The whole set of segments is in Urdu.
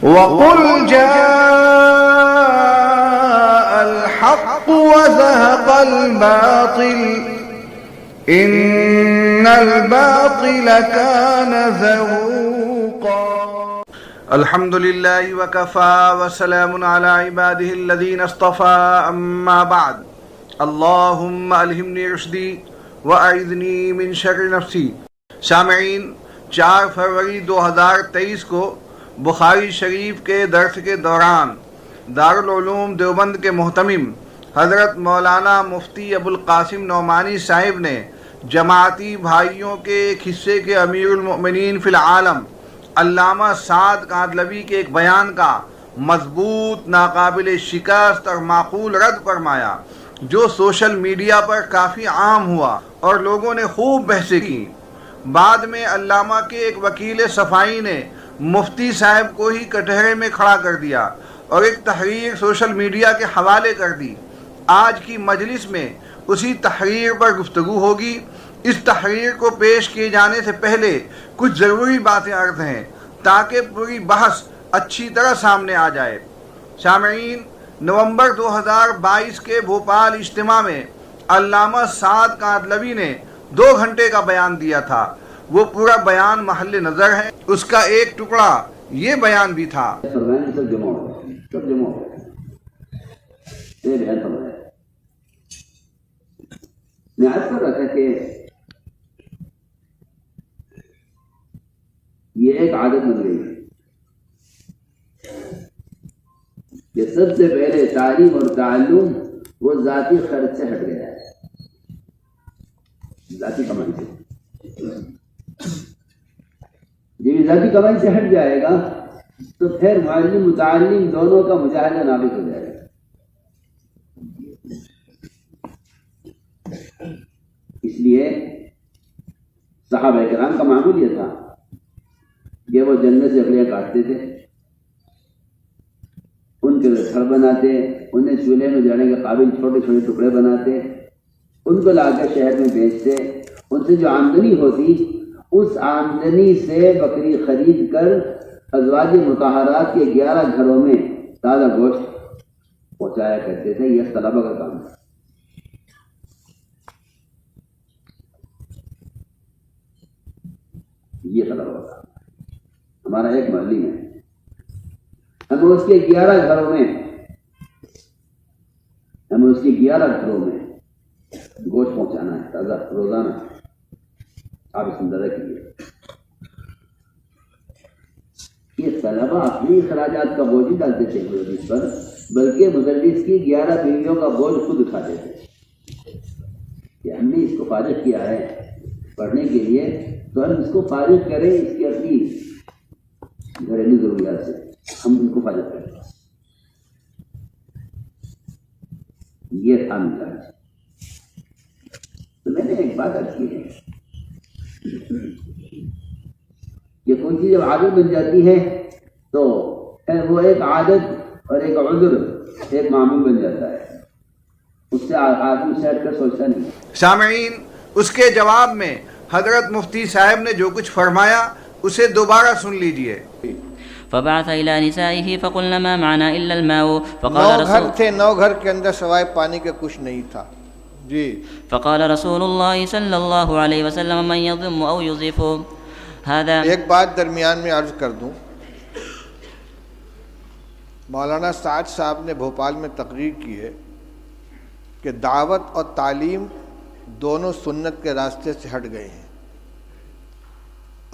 وَقُلْ جَاءَ الْحَقُّ وَزَهَقَ الْبَاطِلُ إِنَّ الْبَاطِلَ كَانَ زَهُوقًا. الحمد للہ وکفى وسلام علی عباده الذین اصطفى اما بعد. اللہم الہمنی رشدی واعذنی من شر نفسی. سامعین، 4 فروری 2023 کو بخاری شریف کے درس کے دوران دارالعلوم دیوبند کے محتمم حضرت مولانا مفتی ابوالقاسم نعمانی صاحب نے جماعتی بھائیوں کے ایک حصے کے امیر المؤمنین فی العالم علامہ سعد کاندھلوی کے ایک بیان کا مضبوط، ناقابل شکست اور معقول رد فرمایا، جو سوشل میڈیا پر کافی عام ہوا اور لوگوں نے خوب بحثیں کی۔ بعد میں علامہ کے ایک وکیل صفائی نے مفتی صاحب کو ہی کٹہرے میں کھڑا کر دیا اور ایک تحریر سوشل میڈیا کے حوالے کر دی۔ آج کی مجلس میں اسی تحریر پر گفتگو ہوگی۔ اس تحریر کو پیش کیے جانے سے پہلے کچھ ضروری باتیں عرض ہیں تاکہ پوری بحث اچھی طرح سامنے آ جائے۔ سامعین، نومبر 2022 کے بھوپال اجتماع میں علامہ سعد کاندھلوی نے 2 گھنٹے کا بیان دیا تھا۔ وہ پورا بیان محل نظر ہے، اس کا ایک ٹکڑا یہ بیان بھی تھا۔ میں عرض کر رہا تھا کہ یہ ایک عادت بن گئی کہ سب سے پہلے تعلیم اور تعلم وہ ذاتی خرچ سے ہٹ گیا ہے، ذاتی کمائی سے۔ جب ذاتی کمائی سے ہٹ جائے گا تو پھر معلم متعلم دونوں کا مجاہدہ ناقص ہو جائے گا۔ اس لیے صحابہ کرام کا معمول یہ تھا کہ وہ جنت سے اکڑیاں کاٹتے تھے، ان کے لیے گھر بناتے، انہیں چولہے میں جانے کے قابل چھوٹے چھوٹے ٹکڑے بناتے، ان کو لا کے شہر میں بیچتے، ان سے جو آمدنی ہوتی اس آمدنی سے بکری خرید کر ازواج مطہرات کے 11 گھروں میں تازہ گوشت پہنچایا کرتے تھے۔ یہ طلبہ کا کام ہے۔ یہ طلبہ کا کام ہے۔ ہمارا ایک محلی ہے، ہمیں اس کے 11 گھروں میں گوشت پہنچانا ہے تازہ روزانہ۔ آپ اس اندازہ کیجیے، یہ طلبہ اپنی اخراجات کا بوجھ نہیں ڈالتے تھے مدرس پر، بلکہ مدرس کی 11 بیویوں کا بوجھ خود اٹھاتے تھے کہ ہم نے اس کو فارغ کیا ہے پڑھنے کے لیے، تو ہم اس کو فارغ کریں اس کی اپنی گھریلو ضروریات سے، ہم ان کو فارغ کریں۔ یہ تھا مزاج۔ تو میں نے ایک بات عرض کی ہے کہ کوئی چیز جب عادت بن جاتی ہے تو وہ ایک عادت اور ایک عذر، ایک معمول بن جاتا ہے، اس سے آدمی سیٹ کر سوچتا نہیں۔ سامعین، اس کے جواب میں حضرت مفتی صاحب نے جو کچھ فرمایا اسے دوبارہ سن لیجئے۔ فبعث الى نسائه فقلنا ما معنا الا الماء فقال 9 گھر تھے، 9 گھر کے اندر سوائے پانی کے کچھ نہیں تھا۔ جی فقال رسول اللہ صلی اللہ علیہ وسلم من يضم او يضيف هذا۔ ایک بات درمیان میں عرض کر دوں، مولانا سعد صاحب نے بھوپال میں تقریر کی ہے کہ دعوت اور تعلیم دونوں سنت کے راستے سے ہٹ گئے ہیں،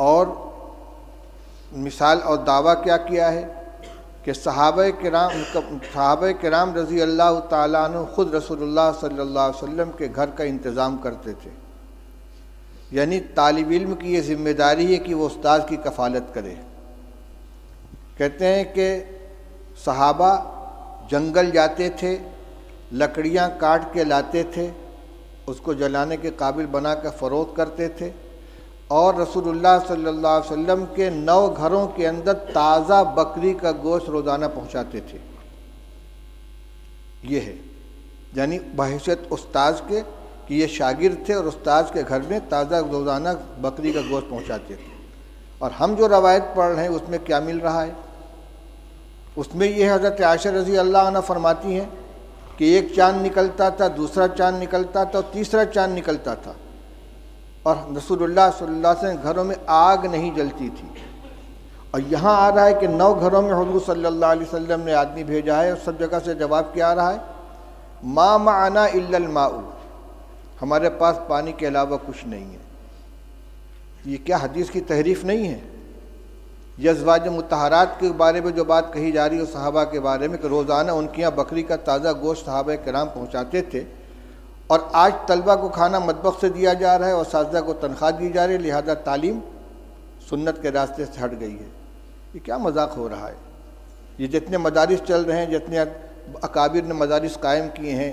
اور مثال اور دعویٰ کیا کیا ہے کہ صحابہ کرام رضی اللہ تعالیٰ عنہ خود رسول اللہ صلی اللہ علیہ وسلم کے گھر کا انتظام کرتے تھے۔ یعنی طالب علم کی یہ ذمہ داری ہے کہ وہ استاد کی کفالت کرے۔ کہتے ہیں کہ صحابہ جنگل جاتے تھے، لکڑیاں کاٹ کے لاتے تھے، اس کو جلانے کے قابل بنا کر فروخت کرتے تھے، اور رسول اللہ صلی اللہ علیہ وسلم کے 9 گھروں کے اندر تازہ بکری کا گوشت روزانہ پہنچاتے تھے۔ یہ ہے یعنی بحیثیت استاذ کے کہ یہ شاگرد تھے اور استاذ کے گھر میں تازہ روزانہ بکری کا گوشت پہنچاتے تھے۔ اور ہم جو روایت پڑھ رہے ہیں اس میں کیا مل رہا ہے اس میں یہ حضرت عائشہ رضی اللہ عنہ فرماتی ہیں کہ ایک چاند نکلتا تھا، دوسرا چاند نکلتا تھا اور تیسرا چاند نکلتا تھا، اور رسول اللہ صلی اللہ علیہ وسلم گھروں میں آگ نہیں جلتی تھی۔ اور یہاں آ رہا ہے کہ 9 گھروں میں حضور صلی اللہ علیہ وسلم نے آدمی بھیجا ہے، اور سب جگہ سے جواب کیا آ رہا ہے؟ ما معنا الا الماء، ہمارے پاس پانی کے علاوہ کچھ نہیں ہے۔ یہ کیا حدیث کی تحریف نہیں ہے؟ یہ ازواج مطہرات کے بارے میں جو بات کہی جا رہی ہے صحابہ کے بارے میں کہ روزانہ ان کے یہاں بکری کا تازہ گوشت صحابہ کرام پہنچاتے تھے، اور آج طلبہ کو کھانا مطبخ سے دیا جا رہا ہے اور اساتذہ کو تنخواہ دی جا رہی ہے، لہذا تعلیم سنت کے راستے سے ہٹ گئی ہے۔ یہ کیا مذاق ہو رہا ہے؟ یہ جتنے مدارس چل رہے ہیں، جتنے اکابر نے مدارس قائم کیے ہیں،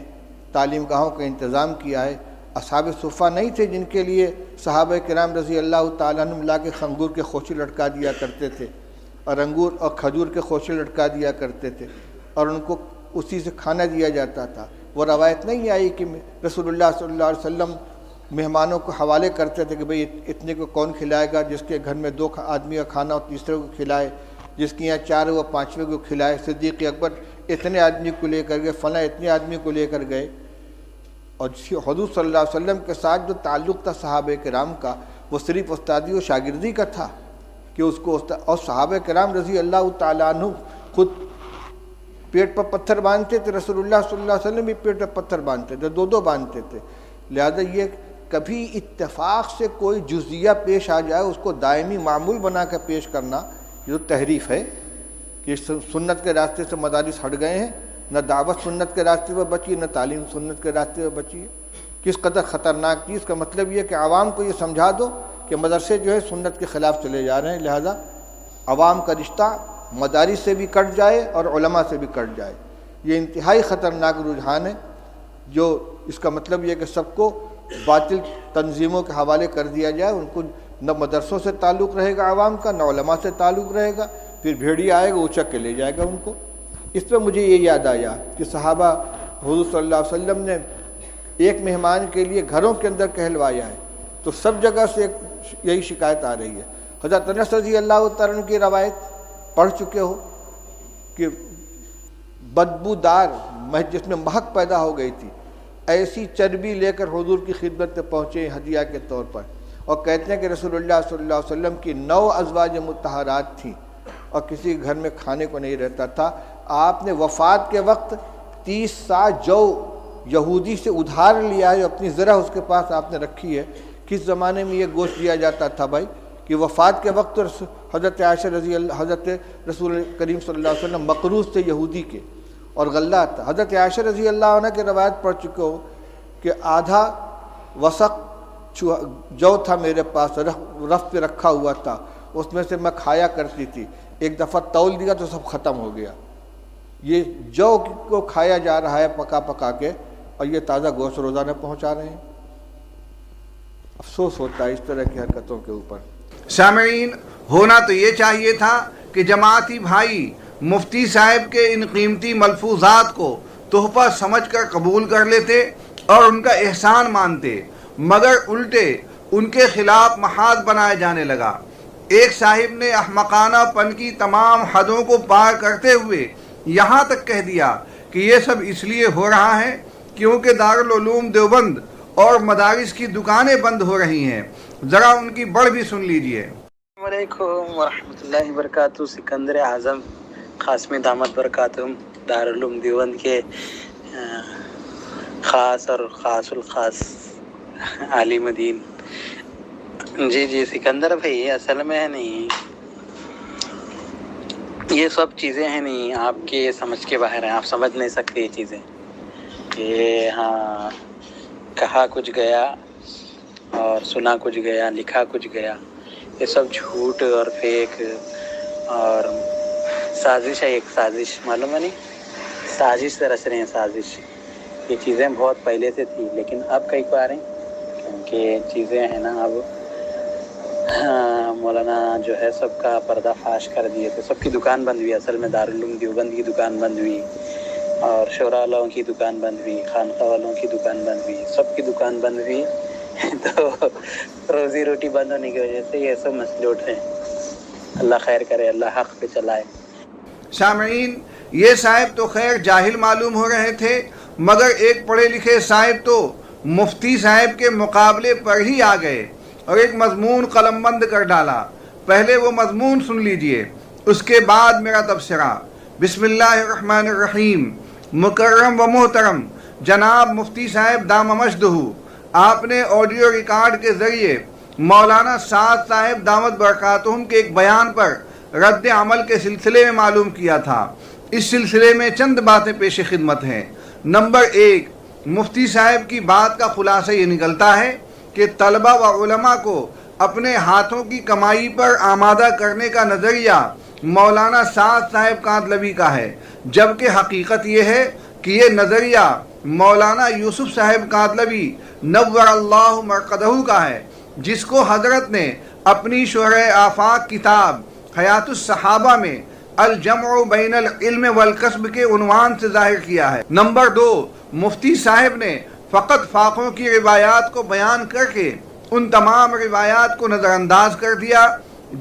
تعلیم گاہوں کا انتظام کیا ہے، اصحاب صفہ نہیں تھے جن کے لیے صحابہ کرام رضی اللہ تعالیٰ عنہ لا کے خنگور کے خوشے لٹکا دیا کرتے تھے، اور انگور اور کھجور کے خوشے لٹکا دیا کرتے تھے، اور ان کو اسی سے کھانا دیا جاتا تھا۔ وہ روایت نہیں آئی کہ رسول اللہ صلی اللہ علیہ وسلم مہمانوں کو حوالے کرتے تھے کہ بھئی اتنے کو کون کھلائے گا، جس کے گھر میں 2 آدمی کا کھانا اور تیسرے کو کھلائے، جس کے یہاں 4 وہ 5ویں کو کھلائے۔ صدیق اکبر اتنے آدمی کو لے کر گئے، فلاں اتنے آدمی کو لے کر گئے۔ اور حضور صلی اللہ علیہ وسلم کے ساتھ جو تعلق تھا صحابہ کرام کا، وہ صرف استادی و شاگردی کا تھا کہ اس کو اور صحابہ کرام رضی اللہ تعالیٰ عنہ خود پیٹ پر پتھر باندھتے تھے، رسول اللہ صلی اللہ علیہ وسلم بھی پیٹ پر پتھر باندھتے تھے، 2 باندھتے تھے۔ لہذا یہ کبھی اتفاق سے کوئی جزیہ پیش آ جائے اس کو دائمی معمول بنا کر پیش کرنا، یہ تو تحریف ہے کہ سنت کے راستے سے مدارس ہٹ گئے ہیں، نہ دعوت سنت کے راستے پر بچی، نہ تعلیم سنت کے راستے پر بچی ہے۔ کس قدر خطرناک چیز کا مطلب یہ کہ عوام کو یہ سمجھا دو کہ مدرسے جو ہے سنت کے خلاف چلے جا رہے ہیں، لہذا عوام کا رشتہ مدارس سے بھی کٹ جائے اور علماء سے بھی کٹ جائے۔ یہ انتہائی خطرناک رجحان ہے، جو اس کا مطلب یہ کہ سب کو باطل تنظیموں کے حوالے کر دیا جائے، ان کو نہ مدرسوں سے تعلق رہے گا عوام کا، نہ علماء سے تعلق رہے گا، پھر بھیڑیا آئے گا اچک کے لے جائے گا ان کو۔ اس پہ مجھے یہ یاد آیا کہ صحابہ حضور صلی اللہ علیہ وسلم نے ایک مہمان کے لیے گھروں کے اندر کہلوایا ہے، تو سب جگہ سے یہی شکایت آ رہی ہے۔ حضرت انس رضی اللہ تعالیٰ عنہ کی روایت پڑھ چکے ہو کہ بدبودار جس میں مہک پیدا ہو گئی تھی، ایسی چربی لے کر حضور کی خدمت میں پہنچے ہدیہ کے طور پر، اور کہتے ہیں کہ رسول اللہ صلی اللہ علیہ وسلم کی 9 ازواج مطہرات تھیں اور کسی گھر میں کھانے کو نہیں رہتا تھا۔ آپ نے وفات کے وقت 30 سا جو یہودی سے ادھار لیا ہے، اپنی ذرا اس کے پاس آپ نے رکھی ہے۔ کس زمانے میں یہ گوشت دیا جاتا تھا بھائی کہ وفات کے وقت حضرت عائشہ رضی اللہ حضرت رسول کریم صلی اللہ علیہ وسلم مقروض تھے یہودی کے، اور غلہ تھا۔ حضرت عائشہ رضی اللہ عنہ کی روایت پڑھ چکے ہو کہ آدھا وسق جو تھا میرے پاس، رف پہ رکھا ہوا تھا، اس میں سے میں کھایا کرتی تھی، ایک دفعہ تول دیا تو سب ختم ہو گیا۔ یہ جو کو کھایا جا رہا ہے پکا پکا کے، اور یہ تازہ گوشت روزانہ پہنچا رہے ہیں۔ افسوس ہوتا ہے اس طرح کی حرکتوں کے اوپر۔ سامعین، ہونا تو یہ چاہیے تھا کہ جماعتی بھائی مفتی صاحب کے ان قیمتی ملفوظات کو تحفہ سمجھ کر قبول کر لیتے اور ان کا احسان مانتے، مگر الٹے ان کے خلاف محاذ بنائے جانے لگا۔ ایک صاحب نے احمقانہ پن کی تمام حدوں کو پار کرتے ہوئے یہاں تک کہہ دیا کہ یہ سب اس لیے ہو رہا ہے کیونکہ دارالعلوم دیوبند اور مدارس کی دکانیں بند ہو رہی ہیں۔ ذرا ان کی بڑھ بھی سن لیجئے۔ السلام علیکم ورحمۃ اللہ وبرکاتہ۔ سکندر اعظم خاص میں دامت برکاتہم دارالعلوم دیوبند کے خاص اور خاص الخاص عالم دین۔ جی سکندر بھائی، اصل میں ہے نہیں، یہ سب چیزیں ہیں نہیں، آپ کے سمجھ کے باہر ہیں، آپ سمجھ نہیں سکتے یہ چیزیں کہ ہاں کہا کچھ گیا اور سنا کچھ گیا، لکھا کچھ گیا، یہ سب جھوٹ اور فیک اور سازش ہے۔ ایک سازش معلوم ہے نہیں، سازش سے رچ رہے ہیں، سازش۔ یہ چیزیں بہت پہلے سے تھی لیکن اب کئی کو آ رہی ہیں کیونکہ چیزیں ہیں نا اب مولانا جو ہے سب کا پردہ فاش کر دیے تھے، سب کی دکان بند ہوئی۔ اصل میں دارالعلوم دیوبند کی دکان بند ہوئی، اور شورا والوں کی دکان بند ہوئی، خانقاہ والوں کی دکان بند ہوئی، سب کی دکان بند ہوئی، تو روزی روٹی بند ہونے کی وجہ سے یہ سب مسئلے اٹھ رہے ہیں۔ اللہ خیر کرے، اللہ حق پہ چلائے۔ سامعین، یہ صاحب تو خیر جاہل معلوم ہو رہے تھے، مگر ایک پڑھے لکھے صاحب تو مفتی صاحب کے مقابلے پر ہی آ گئے اور ایک مضمون قلم بند کر ڈالا۔ پہلے وہ مضمون سن لیجئے، اس کے بعد میرا تبصرہ۔ بسم اللہ الرحمن الرحیم۔ مکرم و محترم جناب مفتی صاحب دام مجدہ، آپ نے آڈیو ریکارڈ کے ذریعے مولانا سعد صاحب دامت برکاتہم کے ایک بیان پر رد عمل کے سلسلے میں معلوم کیا تھا۔ اس سلسلے میں چند باتیں پیش خدمت ہیں۔ نمبر 1، مفتی صاحب کی بات کا خلاصہ یہ نکلتا ہے کہ طلبہ و علماء کو اپنے ہاتھوں کی کمائی پر آمادہ کرنے کا نظریہ مولانا سعد صاحب کاندلوی کا ہے، جبکہ حقیقت یہ ہے کہ یہ نظریہ مولانا یوسف صاحب کاندلوی نور اللہ مرقدہ کا ہے، جس کو حضرت نے اپنی شرح آفاق کتاب حیات الصحابہ میں الجمع بین العلم والکسب کے عنوان سے ظاہر کیا ہے۔ نمبر 2، مفتی صاحب نے فقط فاقوں کی روایات کو بیان کر کے ان تمام روایات کو نظر انداز کر دیا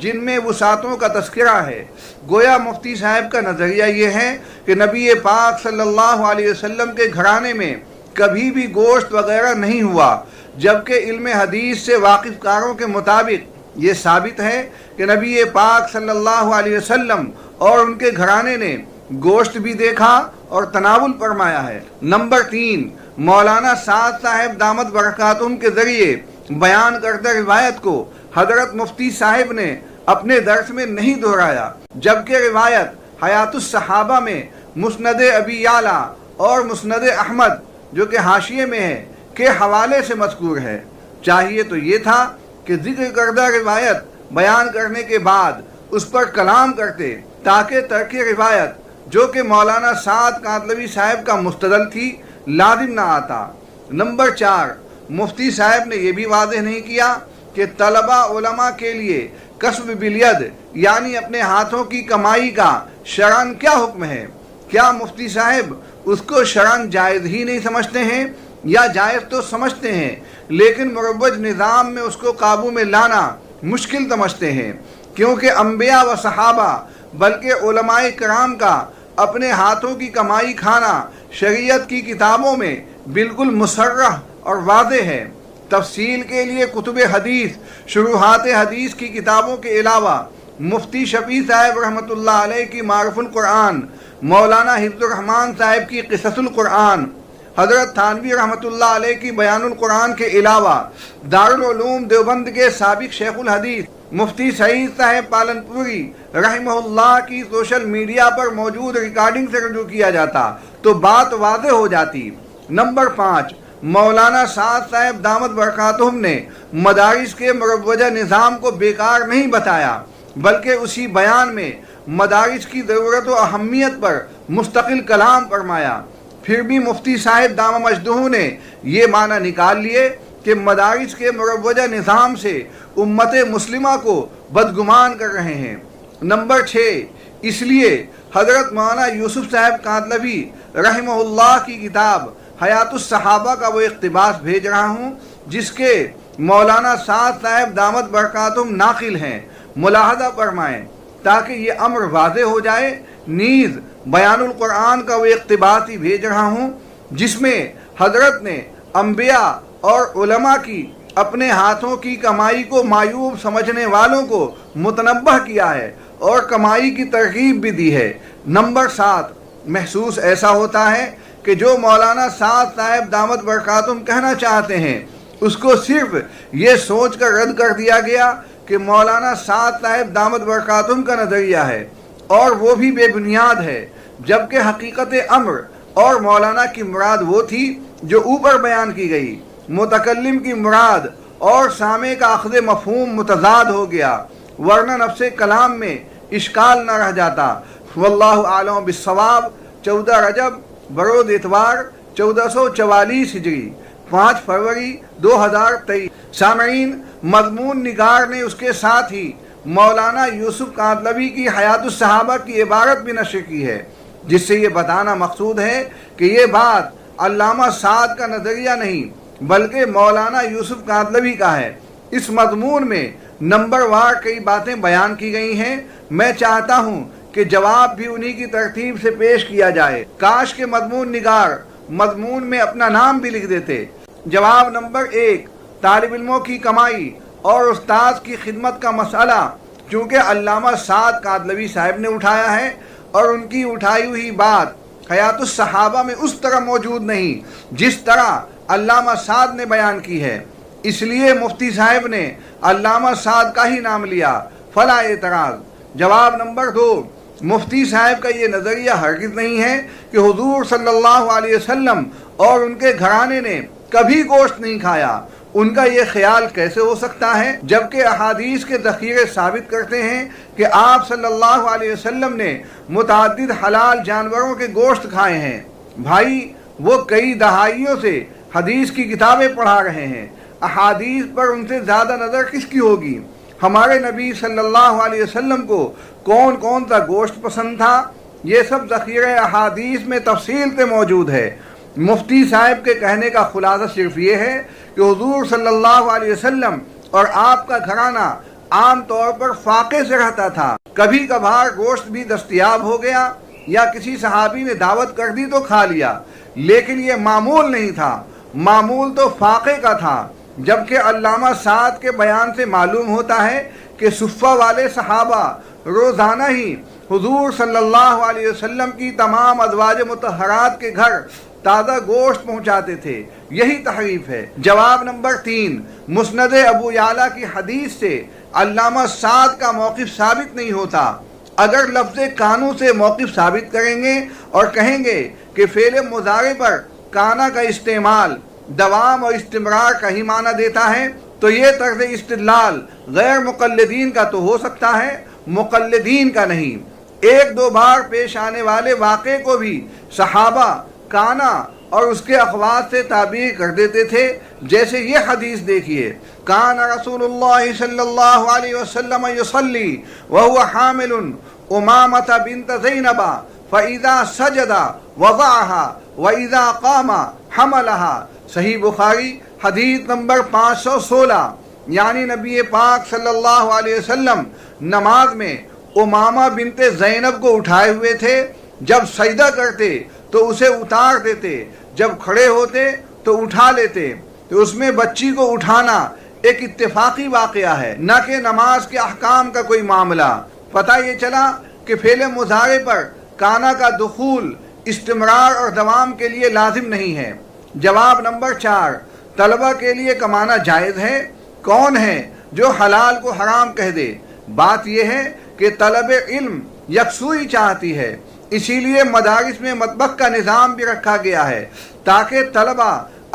جن میں وسعتوں کا تذکرہ ہے۔ گویا مفتی صاحب کا نظریہ یہ ہے کہ نبی پاک صلی اللہ علیہ وسلم کے گھرانے میں کبھی بھی گوشت وغیرہ نہیں ہوا، جبکہ علم حدیث سے واقف کاروں کے مطابق یہ ثابت ہے کہ نبی پاک صلی اللہ علیہ وسلم اور ان کے گھرانے نے گوشت بھی دیکھا اور تناول فرمایا ہے۔ نمبر 3، مولانا سعد صاحب دامت برکاتہم کے ذریعے بیان کردہ روایت کو حضرت مفتی صاحب نے اپنے درس میں نہیں دہرایا، جبکہ روایت حیات الصحابہ میں مسند ابی یعلا اور مسند احمد جو کہ حاشیے میں ہے کے حوالے سے مذکور ہے۔ چاہیے تو یہ تھا کہ ذکر کردہ روایت بیان کرنے کے بعد اس پر کلام کرتے تاکہ ترک روایت جو کہ مولانا سعد کاندلوی صاحب کا مستدل تھی لازم نہ آتا۔ نمبر 4، مفتی صاحب نے یہ بھی واضح نہیں کیا کہ طلبہ علماء کے لیے کسب بالید یعنی اپنے ہاتھوں کی کمائی کا شرعاً کیا حکم ہے۔ کیا مفتی صاحب اس کو شرعاً جائز ہی نہیں سمجھتے ہیں یا جائز تو سمجھتے ہیں لیکن مروج نظام میں اس کو قابو میں لانا مشکل سمجھتے ہیں، کیونکہ انبیاء و صحابہ بلکہ علماء کرام کا اپنے ہاتھوں کی کمائی کھانا شریعت کی کتابوں میں بالکل مصرح اور واضح ہے۔ تفصیل کے لیے کتب حدیث، شروحات حدیث کی کتابوں کے علاوہ مفتی شفیع صاحب رحمۃ اللہ علیہ کی معرف القرآن، مولانا حفظ الرحمان صاحب کی قصص القرآن، حضرت تھانوی رحمۃ اللہ علیہ کی بیان القرآن کے علاوہ دارالعلوم دیوبند کے سابق شیخ الحدیث مفتی سعید صاحب پالن پوری رحمہ اللہ کی سوشل میڈیا پر موجود ریکارڈنگ سے رجوع کیا جاتا تو بات واضح ہو جاتی۔ نمبر 5، مولانا سعد صاحب دامت برکاتہم نے مدارس کے مروجہ نظام کو بیکار نہیں بتایا، بلکہ اسی بیان میں مدارس کی ضرورت و اہمیت پر مستقل کلام فرمایا۔ پھر بھی مفتی صاحب دامہ مجدہ نے یہ معنی نکال لیے کہ مدارس کے مروجہ نظام سے امت مسلمہ کو بدگمان کر رہے ہیں۔ نمبر 6، اس لیے حضرت مولانا یوسف صاحب کاندلوی رحمہ اللہ کی کتاب حیات الصحابہ کا وہ اقتباس بھیج رہا ہوں جس کے مولانا سعد صاحب دامت برکاتہم ناقل ہیں، ملاحظہ فرمائیں تاکہ یہ امر واضح ہو جائے۔ نیز بیان القرآن کا وہ اقتباس ہی بھیج رہا ہوں جس میں حضرت نے انبیاء اور علماء کی اپنے ہاتھوں کی کمائی کو معیوب سمجھنے والوں کو متنبہ کیا ہے اور کمائی کی ترغیب بھی دی ہے۔ نمبر 7، محسوس ایسا ہوتا ہے کہ جو مولانا سعد صاحب دامت برکاتہم کہنا چاہتے ہیں اس کو صرف یہ سوچ کر رد کر دیا گیا کہ مولانا سعد صاحب دامت برکاتہم کا نظریہ ہے اور وہ بھی بے بنیاد ہے، جبکہ حقیقت امر اور مولانا کی مراد وہ تھی جو اوپر بیان کی گئی۔ متکلم کی مراد اور سامع کا اخذ مفہوم متضاد ہو گیا، ورنہ نفس کلام میں اشکال نہ رہ جاتا۔ واللہ اعلم بالصواب۔ 14 رجب بروز اتوار 1444 ہجری، 5 فروری 2023۔ سامعین، مضمون نگار نے اس کے ساتھ ہی مولانا یوسف کاندلوی کی حیات الصحابہ کی عبارت بھی نشر کی ہے، جس سے یہ بتانا مقصود ہے کہ یہ بات علامہ سعد کا نظریہ نہیں بلکہ مولانا یوسف کاندلوی کا ہے۔ اس مضمون میں نمبر وار کئی باتیں بیان کی گئی ہیں۔ میں چاہتا ہوں کہ جواب بھی انہی کی ترتیب سے پیش کیا جائے. کاش کے مضمون نگار مضمون میں اپنا نام بھی لکھ دیتے. جواب نمبر 1، طالب علموں کی کمائی اور استاذ کی خدمت کا مسئلہ چونکہ علامہ سعد کادلوی صاحب نے اٹھایا ہے اور ان کی اٹھائی ہوئی بات حیات الصحابہ میں اس طرح موجود نہیں جس طرح علامہ سعد نے بیان کی ہے، اس لیے مفتی صاحب نے علامہ سعد کا ہی نام لیا، فلا اعتراض. جواب نمبر 2، مفتی صاحب کا یہ نظریہ ہرگز نہیں ہے کہ حضور صلی اللہ علیہ وسلم اور ان کے گھرانے نے کبھی گوشت نہیں کھایا. ان کا یہ خیال کیسے ہو سکتا ہے جبکہ احادیث کے ذخیرے ثابت کرتے ہیں کہ آپ صلی اللہ علیہ وسلم نے متعدد حلال جانوروں کے گوشت کھائے ہیں. بھائی وہ کئی دہائیوں سے حدیث کی کتابیں پڑھا رہے ہیں، احادیث پر ان سے زیادہ نظر کس کی ہوگی؟ ہمارے نبی صلی اللہ علیہ وسلم کو کون کون سا گوشت پسند تھا، یہ سب ذخیرہ احادیث میں تفصیل سے موجود ہے. مفتی صاحب کے کہنے کا خلاصہ صرف یہ ہے کہ حضور صلی اللہ علیہ وسلم اور آپ کا گھرانہ عام طور پر فاقے سے رہتا تھا. کبھی کبھار گوشت بھی دستیاب ہو گیا یا کسی صحابی نے دعوت کر دی تو کھا لیا، لیکن یہ معمول نہیں تھا، معمول تو فاقے کا تھا. جبکہ علامہ سعد کے بیان سے معلوم ہوتا ہے کہ صفہ والے صحابہ روزانہ ہی حضور صلی اللہ علیہ وسلم کی تمام ازواج مطہرات کے گھر تازہ گوشت پہنچاتے تھے. یہی تحریف ہے. جواب نمبر 3، مسند ابو یعلا کی حدیث سے علامہ سعد کا موقف ثابت نہیں ہوتا. اگر لفظ کانو سے موقف ثابت کریں گے اور کہیں گے کہ فعل مضارع پر کانا کا استعمال دوام اور استمرار کا ہی معنی دیتا ہے تو یہ طرز استدلال غیر مقلدین کا تو ہو سکتا ہے، مقلدین کا نہیں. ایک دو بار پیش آنے والے واقعے کو بھی صحابہ کانا اور اس کے اخوات سے تعبیر کر دیتے تھے. جیسے یہ حدیث دیکھیے، کان رسول اللہ صلی اللہ علیہ وسلم یصلی وهو حامل امامۃ بنت زینب فاذا سجد وضعها واذا قام حملها. صحیح بخاری حدیث نمبر 516. یعنی نبی پاک صلی اللہ علیہ وسلم نماز میں امامہ بنت زینب کو اٹھائے ہوئے تھے. جب سجدہ کرتے تو اسے اتار دیتے، جب کھڑے ہوتے تو اٹھا لیتے. تو اس میں بچی کو اٹھانا ایک اتفاقی واقعہ ہے، نہ کہ نماز کے احکام کا کوئی معاملہ. پتہ یہ چلا کہ فعل مضارع پر کانا کا دخول استمرار اور دوام کے لیے لازم نہیں ہے. جواب نمبر 4، طلبہ کے لیے کمانا جائز ہے. کون ہے جو حلال کو حرام کہہ دے؟ بات یہ ہے کہ طلب علم یکسوئی چاہتی ہے، اسی لیے مدارس میں مطبخ کا نظام بھی رکھا گیا ہے تاکہ طلبہ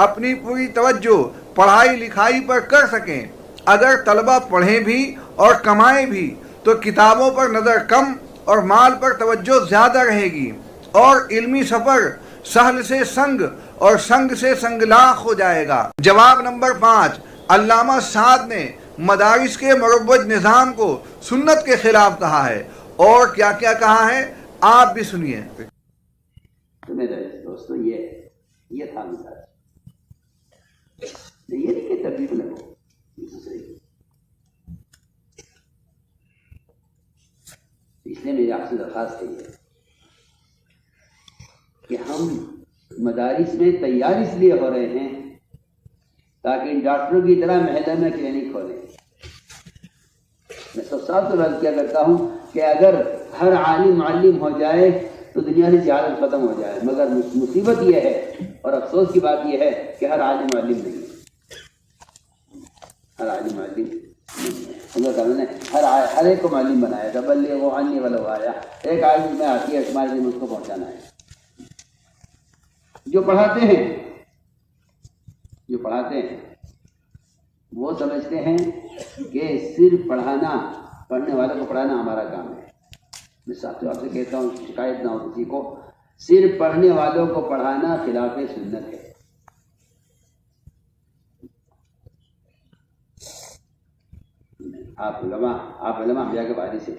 اپنی پوری توجہ پڑھائی لکھائی پر کر سکیں. اگر طلبہ پڑھیں بھی اور کمائیں بھی تو کتابوں پر نظر کم اور مال پر توجہ زیادہ رہے گی اور علمی سفر سہل سے سنگ اور سنگ سے سنگلاخ ہو جائے گا. جواب نمبر 5، علامہ سعد نے مدارس کے مروج نظام کو سنت کے خلاف کہا ہے. اور کیا کیا کہا ہے آپ بھی سنیے. میرے دوستو یہ تھا مثال، یہ نہیں کہ ترتیب لگو دوسرے کی. اس لیے میری آپ سے درخواست ہے کہ ہم مدارس میں تیار اس لیے ہو رہے ہیں تاکہ ان ڈاکٹروں کی طرح محلہ میں کلینک کھولیں. میں سب سال تو عرض کیا کرتا ہوں کہ اگر ہر عالم معلم ہو جائے تو دنیا سے جہالت ختم ہو جائے، مگر مصیبت یہ ہے اور افسوس کی بات یہ ہے کہ ہر عالم معلم نہیں ہے. ہر عالم معلم اللہ تعالیٰ نے ہر ایک کو معلم بنایا تھا. بلے وہ آنے والا آیا، ایک عالم میں آتی ہے ہمارے دن اس کو پہنچانا ہے. جو پڑھاتے ہیں وہ سمجھتے ہیں کہ صرف پڑھنے والے کو پڑھانا ہمارا کام ہے. میں ساتھیوں آپ سے کہتا ہوں شکایت نہ ہو کسی کو، صرف پڑھنے والوں کو پڑھانا خلاف سنت ہے. آپ علماء انبیاء کے وارث ہیں.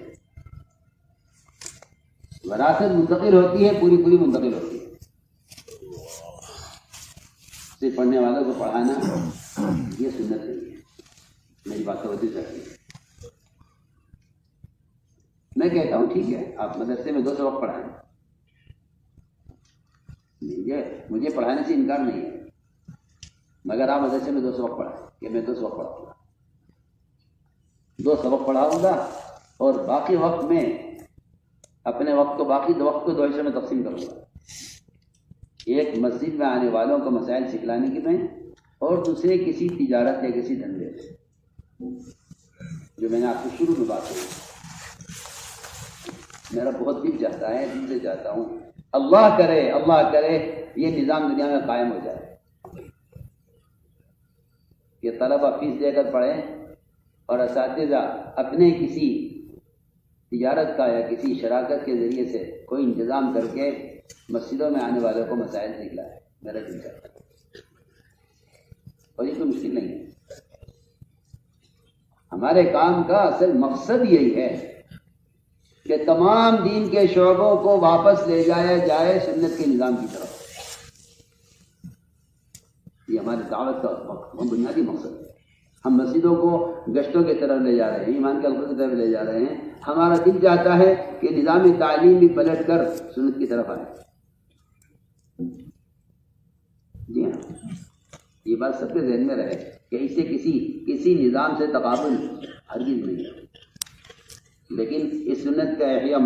وراثت منتقل ہوتی ہے، پوری منتقل ہوتی ہے. صرف پڑھنے والوں کو پڑھانا یہ سنت نہیں ہے. میری بات توجہ چاہیے. میں کہتا ہوں ٹھیک ہے آپ مدرسے میں 2 سبق پڑھائیں، مجھے پڑھانے سے انکار نہیں ہے، مگر آپ مدرسے میں 2 سبق پڑھائیں کہ میں 2 سبق پڑھاؤں گا، 2 سبق پڑھاؤں گا اور باقی وقت میں اپنے وقت کو باقی 2 وقت کو 2 حصوں میں تقسیم کروں گا، ایک مسجد میں آنے والوں کو مسائل سکھلانے کی میں، اور دوسرے کسی تجارت یا کسی دھندے سے، جو میں نے آپ کو شروع میں بات کی۔ میرا بہت دل چاہتا ہے، دل سے چاہتا ہوں اللہ کرے یہ نظام دنیا میں قائم ہو جائے کہ طلبہ فیس دے کر پڑھیں اور اساتذہ اپنے کسی تجارت کا یا کسی شراکت کے ذریعے سے کوئی انتظام کر کے مسجدوں میں آنے والوں کو مسائل سکھلائے۔ میرا دل چاہتا ہے، اور یہ تو مشکل نہیں ہے۔ ہمارے کام کا اصل مقصد یہی ہے کہ تمام دین کے شعبوں کو واپس لے جایا جائے سنت کے نظام کی طرف۔ یہ ہماری دعوت کا بنیادی مقصد ہے۔ ہم مسجدوں کو گشتوں کی طرف لے جا رہے ہیں، ایمان کے حلقوں کی طرف لے جا رہے ہیں۔ ہمارا دل چاہتا ہے کہ نظام تعلیم بھی پلٹ کر سنت کی طرف آئے۔ جی ہاں، یہ بات سب کے ذہن میں رہے کہ اس سے کسی نظام سے تقابل ہرگز نہیں ہے، لیکن اس سنت کا احیاء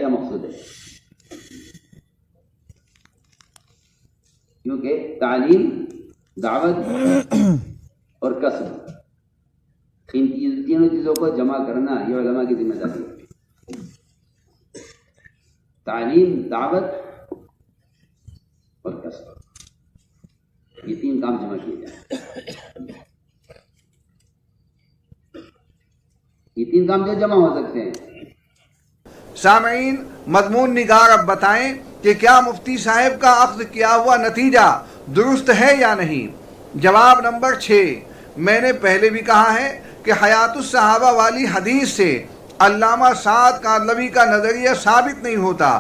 مقصود ہے، کیونکہ تعلیم، دعوت اور کسب، ان تینوں چیزوں کو جمع کرنا یہ علماء کی ذمہ داری ہے۔ تعلیم، دعوت اور کسب، یہ 3 کام جمع کیے جائیں۔ یہ 3 کام جو جمع ہو سکتے ہیں۔ سامعین، مضمون نگار اب بتائیں کہ کیا مفتی صاحب کا اخذ کیا ہوا نتیجہ درست ہے یا نہیں؟ جواب نمبر 6، میں نے پہلے بھی کہا ہے کہ حیات الصحابہ والی حدیث سے علامہ سعد کاندلوی کا نظریہ ثابت نہیں ہوتا۔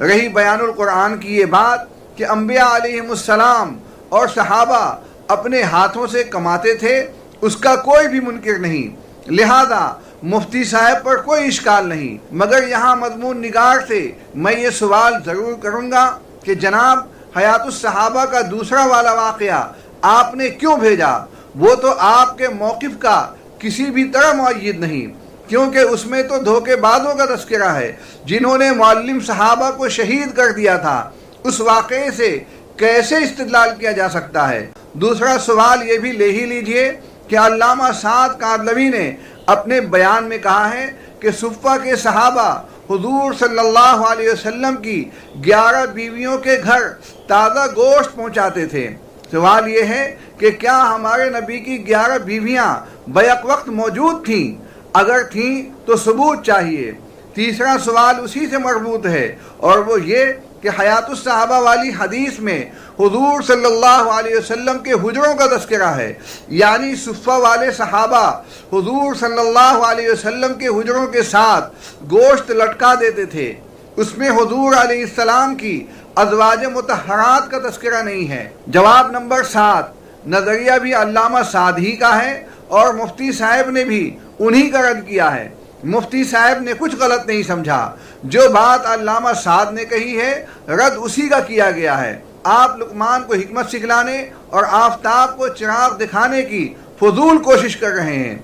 رہی بیان القرآن کی یہ بات کہ انبیاء علیہم السلام اور صحابہ اپنے ہاتھوں سے کماتے تھے، اس کا کوئی بھی منکر نہیں، لہذا مفتی صاحب پر کوئی اشکال نہیں، مگر یہاں مضمون نگار سے میں یہ سوال ضرور کروں گا کہ جناب حیات الصحابہ کا دوسرا والا واقعہ آپ نے کیوں بھیجا؟ وہ تو آپ کے موقف کا کسی بھی طرح معید نہیں، کیونکہ اس میں تو دھوکے بازوں کا تذکرہ ہے جنہوں نے معلم صحابہ کو شہید کر دیا تھا۔ اس واقعے سے کیسے استدلال کیا جا سکتا ہے؟ دوسرا سوال یہ بھی لے ہی لیجئے کہ علامہ سعد کاندلوی نے اپنے بیان میں کہا ہے کہ صفہ کے صحابہ حضور صلی اللہ علیہ وسلم کی 11 بیویوں کے گھر تازہ گوشت پہنچاتے تھے۔ سوال یہ ہے کہ کیا ہمارے نبی کی 11 بیویاں بیک وقت موجود تھیں؟ اگر تھیں تو ثبوت چاہیے۔ تیسرا سوال اسی سے مربوط ہے، اور وہ یہ کہ حیات الصحابہ والی حدیث میں حضور صلی اللہ علیہ وسلم کے حجروں کا تذکرہ ہے، یعنی صفہ والے صحابہ حضور صلی اللہ علیہ وسلم کے حجروں کے ساتھ گوشت لٹکا دیتے تھے، اس میں حضور علیہ السلام کی ازواج مطہرات کا تذکرہ نہیں ہے۔ جواب نمبر 7، نظریہ بھی علامہ سعد ہی کا ہے اور مفتی صاحب نے بھی انہی کا رد کیا ہے۔ مفتی صاحب نے کچھ غلط نہیں سمجھا، جو بات علامہ سعد نے کہی ہے رد اسی کا کیا گیا ہے۔ آپ لقمان کو حکمت سکھلانے اور آفتاب کو چراغ دکھانے کی فضول کوشش کر رہے ہیں۔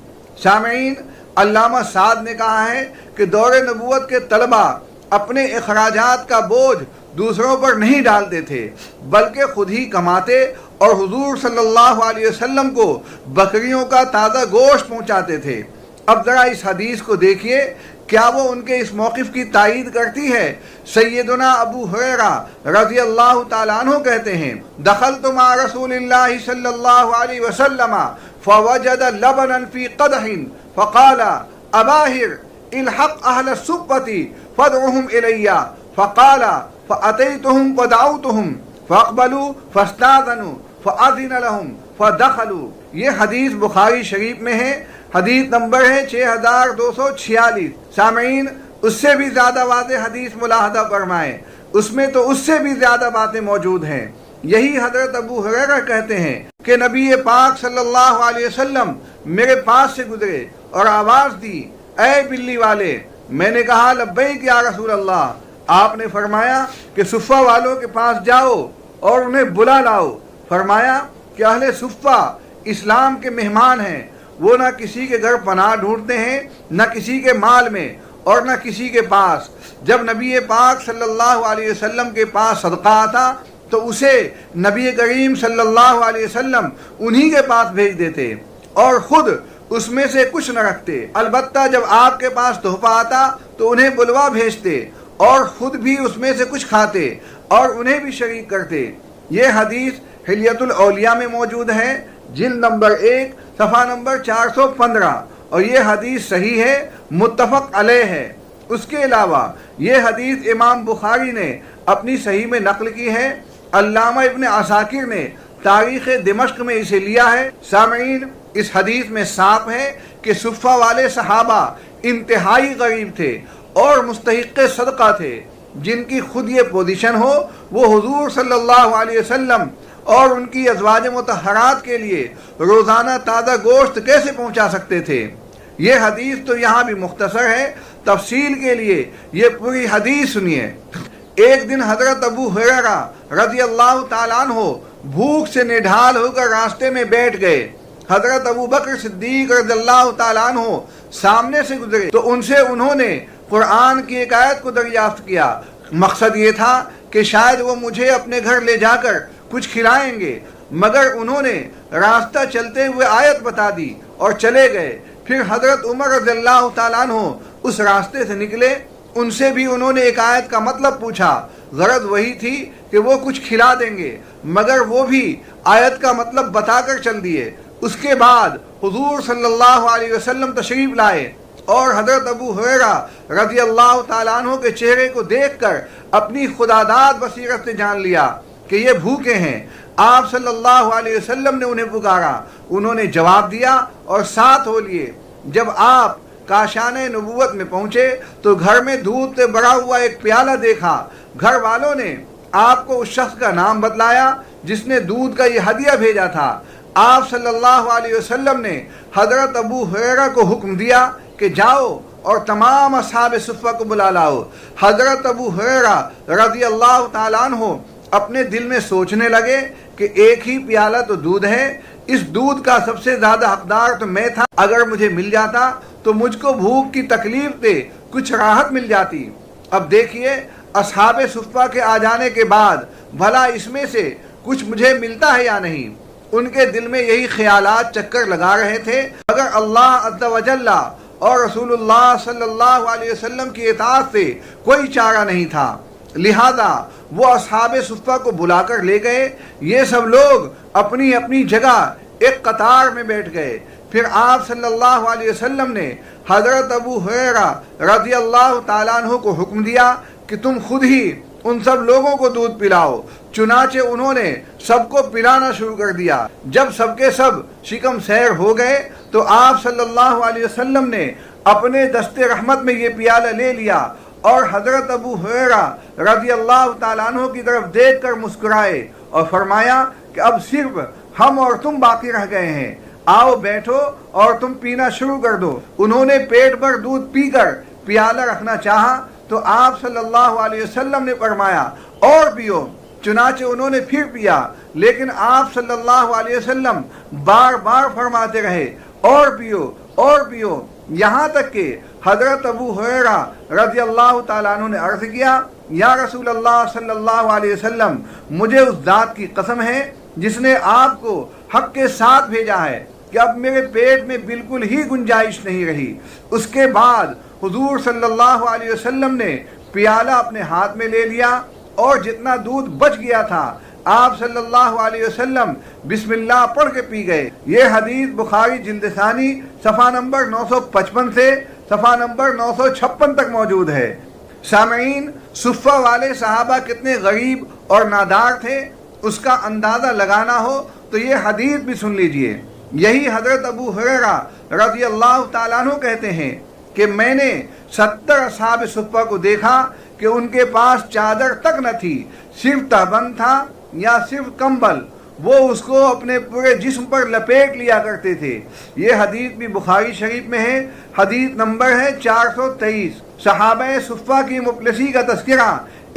سامعین، علامہ سعد نے کہا ہے کہ دور نبوت کے طلبہ اپنے اخراجات کا بوجھ دوسروں پر نہیں ڈالتے تھے، بلکہ خود ہی کماتے اور حضور صلی اللہ علیہ وسلم کو بکریوں کا تازہ گوشت پہنچاتے تھے۔ اب ذرا اس حدیث کو دیکھیے، کیا وہ ان کے اس موقف کی تائید کرتی ہے؟ سیدنا ابو ہریرہ رضی اللہ تعالیٰ عنہ کہتے ہیں، دخلت مع رسول اللہ صلی اللہ علیہ وسلم فوجد لبنا فی قدح فقال اباہر الحق اہل الصفۃ فادعهم الی فقال فاتیتهم فدعوتهم فاقبلوا فاستاذنوا فاذن لهم فدخلوا۔ یہ حدیث بخاری شریف میں ہے، حدیث نمبر ہے 6246۔ سامعین، اس سے بھی زیادہ واضح حدیث ملاحظہ فرمائیں، اس میں تو اس سے بھی زیادہ باتیں موجود ہیں۔ یہی حضرت ابو ہریرہ کہتے ہیں کہ نبی پاک صلی اللہ علیہ وسلم میرے پاس سے گزرے اور آواز دی، اے بلی والے، میں نے کہا لبیک یا رسول اللہ. آپ نے فرمایا کہ صفہ والوں کے پاس جاؤ اور انہیں بلا لاؤ. فرمایا کہ اہل صفہ اسلام کے مہمان ہیں، وہ نہ کسی کے گھر پناہ ڈھونڈتے ہیں، نہ کسی کے مال میں اور نہ کسی کے پاس. جب نبی پاک صلی اللہ علیہ وسلم کے پاس صدقہ آتا تو اسے نبی کریم صلی اللہ علیہ وسلم انہی کے پاس بھیج دیتے اور خود اس میں سے کچھ نہ رکھتے. البتہ جب آپ کے پاس تحفہ آتا تو انہیں بلوا بھیجتے اور خود بھی اس میں سے کچھ کھاتے اور انہیں بھی شریک کرتے. یہ حدیث حلیت الاولیاء میں موجود ہے، جلد نمبر 1 صفحہ نمبر 415، اور یہ حدیث صحیح ہے، متفق علیہ ہے. اس کے علاوہ یہ حدیث امام بخاری نے اپنی صحیح میں نقل کی ہے. علامہ ابن عساکر نے تاریخ دمشق میں اسے لیا ہے. سامعین، اس حدیث میں صاف ہے کہ صفہ والے صحابہ انتہائی غریب تھے اور مستحق صدقہ تھے. جن کی خود یہ پوزیشن ہو وہ حضور صلی اللہ علیہ وسلم اور ان کی ازواج مطہرات کے لیے روزانہ تازہ گوشت کیسے پہنچا سکتے تھے. یہ حدیث تو یہاں بھی مختصر ہے، تفصیل کے لیے یہ پوری حدیث سنیے. ایک دن حضرت ابو ہریرہ رضی اللہ تعالیٰ عنہ بھوک سے نڈھال ہو کر راستے میں بیٹھ گئے. حضرت ابو بکر صدیق رضی اللہ تعالیٰ عنہ سامنے سے گزرے تو ان سے انہوں نے قرآن کی ایک آیت کو دریافت کیا. مقصد یہ تھا کہ شاید وہ مجھے اپنے گھر لے جا کر کچھ کھلائیں گے، مگر انہوں نے راستہ چلتے ہوئے آیت بتا دی اور چلے گئے. پھر حضرت عمر رضی اللہ تعالیٰ عنہ اس راستے سے نکلے، ان سے بھی انہوں نے ایک آیت کا مطلب پوچھا. غرض وہی تھی کہ وہ کچھ کھلا دیں گے، مگر وہ بھی آیت کا مطلب بتا کر چل دیے. اس کے بعد حضور صلی اللہ علیہ وسلم تشریف لائے اور حضرت ابو ہریرہ رضی اللہ تعالیٰ عنہ کے چہرے کو دیکھ کر اپنی خداداد بصیرت سے جان لیا کہ یہ بھوکے ہیں. آپ صلی اللہ علیہ وسلم نے انہیں پکارا، انہوں نے جواب دیا اور ساتھ ہو لیے. جب آپ کاشان نبوت میں پہنچے تو گھر میں دودھ سے بھرا ہوا ایک پیالہ دیکھا. گھر والوں نے آپ کو اس شخص کا نام بتلایا جس نے دودھ کا یہ ہدیہ بھیجا تھا. آپ صلی اللہ علیہ وسلم نے حضرت ابو ہریرہ کو حکم دیا کہ جاؤ اور تمام اصحاب صفہ کو بلا لاؤ. حضرت ابو ہریرہ رضی اللہ تعالیٰ عنہ اپنے دل میں سوچنے لگے کہ ایک ہی پیالہ تو دودھ ہے، اس دودھ کا سب سے زیادہ حقدار تو میں تھا. اگر مجھے مل جاتا تو مجھ کو بھوک کی تکلیف سے کچھ راحت مل جاتی. اب دیکھیے اصحاب صفہ کے آ جانے کے بعد بھلا اس میں سے کچھ مجھے ملتا ہے یا نہیں. ان کے دل میں یہی خیالات چکر لگا رہے تھے، مگر اللہ عز و جل اور رسول اللہ صلی اللہ علیہ وسلم کی اطاعت سے کوئی چارہ نہیں تھا. لہذا وہ اصحاب صفہ کو بلا کر لے گئے. یہ سب لوگ اپنی اپنی جگہ ایک قطار میں بیٹھ گئے. پھر آپ صلی اللہ علیہ وسلم نے حضرت ابو ہریرہ رضی اللہ تعالیٰ عنہ کو حکم دیا کہ تم خود ہی ان سب لوگوں کو دودھ پلاؤ. چنانچہ انہوں نے سب کو پلانا شروع کر دیا. جب سب کے سب شکم سیر ہو گئے تو آپ صلی اللہ علیہ وسلم نے اپنے دست رحمت میں یہ پیالہ لے لیا اور حضرت ابو ہریرہ رضی اللہ تعالیٰ عنہ کی طرف دیکھ کر مسکرائے اور فرمایا کہ اب صرف ہم اور تم باقی رہ گئے ہیں، آؤ بیٹھو اور تم پینا شروع کر دو. انہوں نے پیٹ بھر دودھ پی کر پیالہ رکھنا چاہا تو آپ صلی اللہ علیہ وسلم نے فرمایا اور پیو. چنانچہ انہوں نے پھر پیا، لیکن آپ صلی اللہ علیہ وسلم بار بار فرماتے رہے اور پیو اور پیو، یہاں تک کہ حضرت ابو ہریرہ رضی اللہ تعالیٰ عنہ نے عرض کیا، یا رسول اللہ صلی اللہ علیہ وسلم، مجھے اس ذات کی قسم ہے جس نے آپ کو حق کے ساتھ بھیجا ہے کہ اب میرے پیٹ میں بالکل ہی گنجائش نہیں رہی. اس کے بعد حضور صلی اللہ علیہ وسلم نے پیالہ اپنے ہاتھ میں لے لیا اور جتنا دودھ بچ گیا تھا آپ صلی اللہ علیہ وسلم بسم اللہ پڑھ کے پی گئے. یہ حدیث بخاری جلد ثانی صفحہ نمبر 955 سے صفحہ نمبر 956 تک موجود ہے. سامعین، صفہ والے صحابہ کتنے غریب اور نادار تھے اس کا اندازہ لگانا ہو تو یہ حدیث بھی سن لیجئے. یہی حضرت ابو ہریرہ رضی اللہ تعالیٰ عنہ کہتے ہیں کہ میں نے 70 اصحاب صفہ کو دیکھا کہ ان کے پاس چادر تک نہ تھی، صرف تہبند تھا یا صرف کمبل، وہ اس کو اپنے پورے جسم پر لپیٹ لیا کرتے تھے. یہ حدیث بھی بخاری شریف میں ہے، حدیث نمبر ہے 423. صحابہ صفہ کی مفلسی کا تذکرہ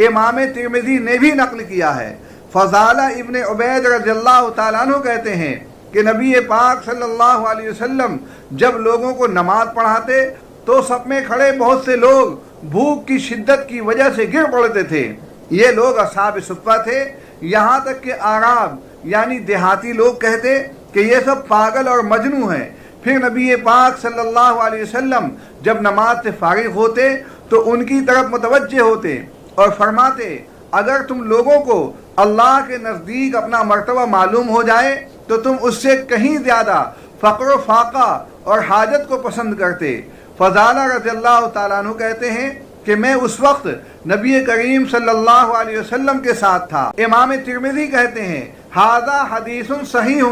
امام ترمذی نے بھی نقل کیا ہے۔ فضالہ ابن عبید رضی اللہ تعالیٰ عنہ کہتے ہیں کہ نبی پاک صلی اللہ علیہ وسلم جب لوگوں کو نماز پڑھاتے تو سب میں کھڑے بہت سے لوگ بھوک کی شدت کی وجہ سے گر پڑتے تھے۔ یہ لوگ اصحاب صفہ تھے، یہاں تک کہ اعراب یعنی دیہاتی لوگ کہتے کہ یہ سب پاگل اور مجنوں ہیں۔ پھر نبی پاک صلی اللہ علیہ وسلم جب نماز سے فارغ ہوتے تو ان کی طرف متوجہ ہوتے اور فرماتے اگر تم لوگوں کو اللہ کے نزدیک اپنا مرتبہ معلوم ہو جائے تو تم اس سے کہیں زیادہ فقر و فاقہ اور حاجت کو پسند کرتے۔ فضالہ رضی اللہ تعالیٰ عنہ کہتے ہیں کہ میں اس وقت نبی کریم صلی اللہ علیہ وسلم کے ساتھ تھا۔ امام ترمذی کہتے ہیں ھذا حدیث صحیح،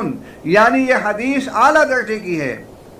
یعنی یہ حدیث اعلیٰ درجے کی ہے۔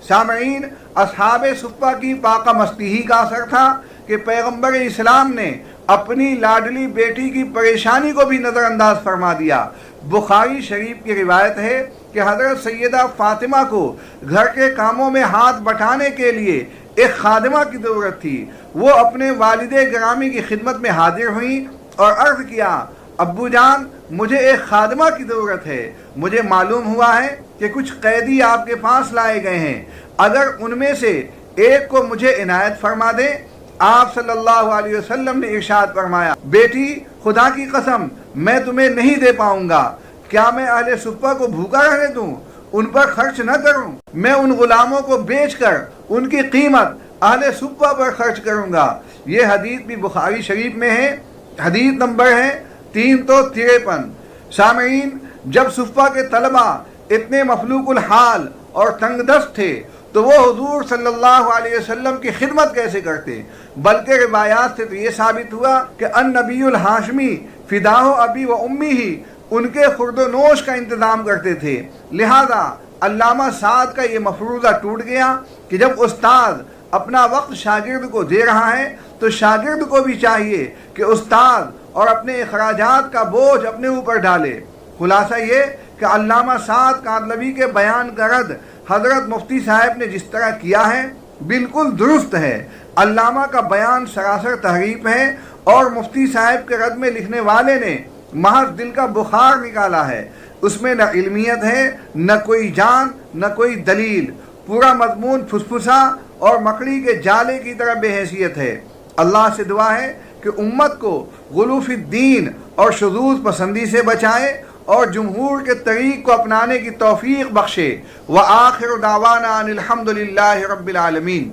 سامعین، اصحاب صفہ کی پاکہ مستی ہی کا اثر تھا کہ پیغمبر اسلام نے اپنی لاڈلی بیٹی کی پریشانی کو بھی نظر انداز فرما دیا۔ بخاری شریف کی روایت ہے کہ حضرت سیدہ فاطمہ کو گھر کے کاموں میں ہاتھ بٹانے کے لیے ایک خادمہ کی ضرورت تھی۔ وہ اپنے والد گرامی کی خدمت میں حاضر ہوئیں اور عرض کیا ابو جان مجھے ایک خادمہ کی ضرورت ہے، مجھے معلوم ہوا ہے کہ کچھ قیدی آپ کے پاس لائے گئے ہیں، اگر ان میں سے ایک کو مجھے عنایت فرما دیں۔ آپ صلی اللہ علیہ وسلم نے ارشاد فرمایا بیٹی خدا کی قسم میں تمہیں نہیں دے پاؤں گا، کیا میں اہل صفہ کو بھوکا رہنے دوں، ان پر خرچ نہ کروں؟ میں ان غلاموں کو بیچ کر ان کی قیمت اہل صفہ پر خرچ کروں گا۔ یہ حدیث بھی بخاری شریف میں ہے، حدیث نمبر ہے 353۔ سامعین، جب صفہ کے طلبہ اتنے مفلوق الحال اور تنگ دست تھے تو وہ حضور صلی اللہ علیہ وسلم کی خدمت کیسے کرتے؟ بلکہ روایات سے تو یہ ثابت ہوا کہ النبی الہاشمی فداہ ابی و امی ہی ان کے خورد و نوش کا انتظام کرتے تھے۔ لہذا علامہ سعد کا یہ مفروضہ ٹوٹ گیا کہ جب استاد اپنا وقت شاگرد کو دے رہا ہے تو شاگرد کو بھی چاہیے کہ استاد اور اپنے اخراجات کا بوجھ اپنے اوپر ڈالے۔ خلاصہ یہ کہ علامہ سعد کاندلوی کے بیان کا رد حضرت مفتی صاحب نے جس طرح کیا ہے بالکل درست ہے۔ علامہ کا بیان سراسر تحریف ہے اور مفتی صاحب کے رد میں لکھنے والے نے محض دل کا بخار نکالا ہے، اس میں نہ علمیت ہے نہ کوئی جان نہ کوئی دلیل، پورا مضمون پھسپھسا اور مکڑی کے جالے کی طرح بے حیثیت ہے۔ اللہ سے دعا ہے کہ امت کو غلو فی الدین اور شذوذ پسندی سے بچائے اور جمہور کے طریق کو اپنانے کی توفیق بخشے۔ وآخر دعوانا ان الحمد للہ رب العالمین۔